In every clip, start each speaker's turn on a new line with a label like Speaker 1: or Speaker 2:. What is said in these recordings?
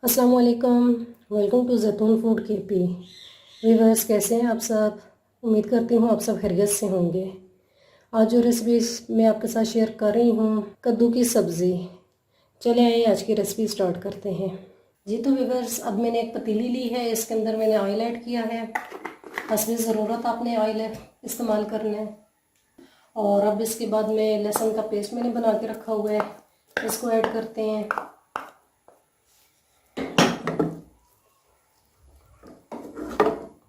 Speaker 1: अस्सलाम वालेकुम। Welcome to जैतून फूड केपी। व्यूअर्स, कैसे हैं आप सब? उम्मीद करती हूँ आप सब खैरियत से होंगे। आज जो रेसिपी मैं आपके साथ शेयर कर रही हूँ, कद्दू की सब्ज़ी। चले आइए आज की रेसिपी स्टार्ट करते हैं। जी तो व्यूअर्स, अब मैंने एक पतीली ली है, इसके अंदर मैंने ऑयल ऐड किया है। हस्बे ज़रूरत आपने ऑयल इस्तेमाल करना है। और अब इसके बाद में लहसुन का पेस्ट मैंने बना के रखा हुआ है, इसको ऐड करते हैं।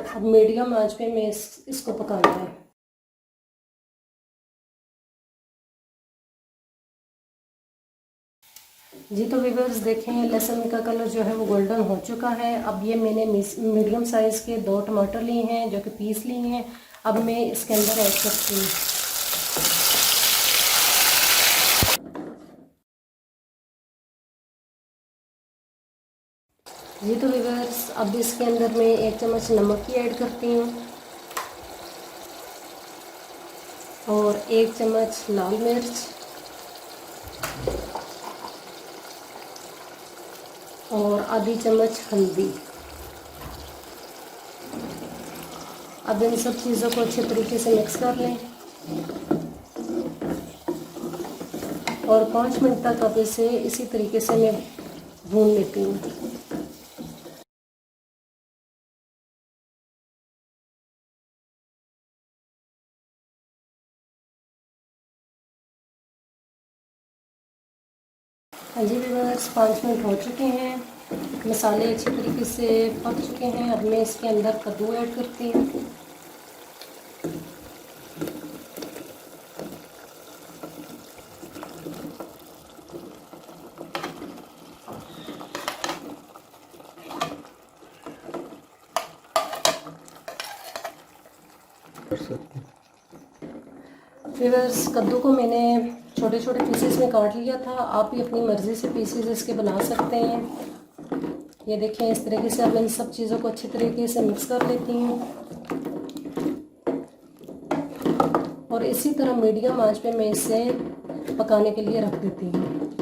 Speaker 1: अब मीडियम आंच पे मैं इसको पकाना है। जी तो व्यूअर्स, देखें लहसुन का कलर जो है वो गोल्डन हो चुका है। अब ये मैंने मीडियम साइज़ के 2 टमाटर लिए हैं जो कि पीस लिए हैं। अब मैं इसके अंदर ऐड करती हूँ। जी तो व्यूअर्स, अब इसके अंदर मैं 1 चम्मच नमक की ऐड करती हूँ और 1 चम्मच लाल मिर्च और आधी चम्मच हल्दी। अब इन सब चीज़ों को अच्छे तरीके से मिक्स कर लें और 5 मिनट तक अब इसे इसी तरीके से मैं भून लेती हूँ। हाँ जी व्यूअर्स, 5 मिनट हो चुके हैं। मसाले अच्छी तरीके से पक चुके हैं। अब मैं इसके अंदर कद्दू ऐड करती हूँ। व्यूअर्स, कद्दू को मैंने छोटे छोटे पीसेस में काट लिया था। आप भी अपनी मर्ज़ी से पीसेस इसके बना सकते हैं। ये देखें, इस तरीके से अब इन सब चीज़ों को अच्छी तरीके से मिक्स कर लेती हूँ और इसी तरह मीडियम आंच पे मैं इसे पकाने के लिए रख देती हूँ।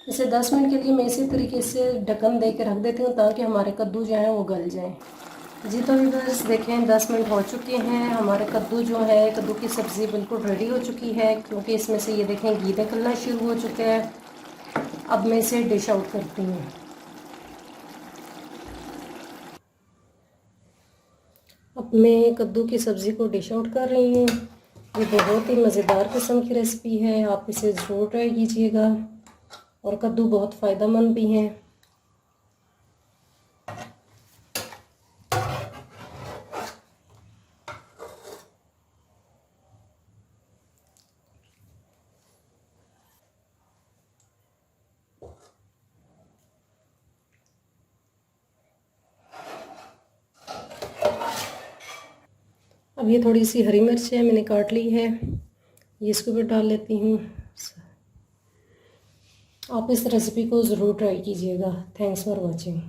Speaker 1: इसे 10 मिनट के लिए मैं इसी तरीके से ढक्कन दे के रख देती हूँ ताकि हमारे कद्दू जो हैं वो गल जाएं। जी तो व्यूअर्स, देखें 10 मिनट हो चुके हैं। हमारे कद्दू जो है, कद्दू की सब्ज़ी बिल्कुल रेडी हो चुकी है क्योंकि इसमें से ये देखें घी निकलना शुरू हो चुका है। अब मैं इसे डिश आउट करती हूँ। अब मैं कद्दू की सब्ज़ी को डिश आउट कर रही हूँ। ये बहुत ही मज़ेदार किस्म की रेसिपी है, आप इसे ज़रूर ट्राई कीजिएगा। और कद्दू बहुत फ़ायदेमंद भी हैं। अब ये थोड़ी सी हरी मिर्च है, मैंने काट ली है, ये इसको भी डाल लेती हूँ। आप इस रेसिपी को ज़रूर ट्राई कीजिएगा। Thanks for watching.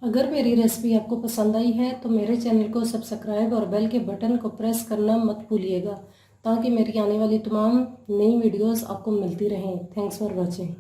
Speaker 1: अगर मेरी रेसिपी आपको पसंद आई है तो मेरे चैनल को सब्सक्राइब और बेल के बटन को प्रेस करना मत भूलिएगा ताकि मेरी आने वाली तमाम नई वीडियोस आपको मिलती रहें। Thanks for watching.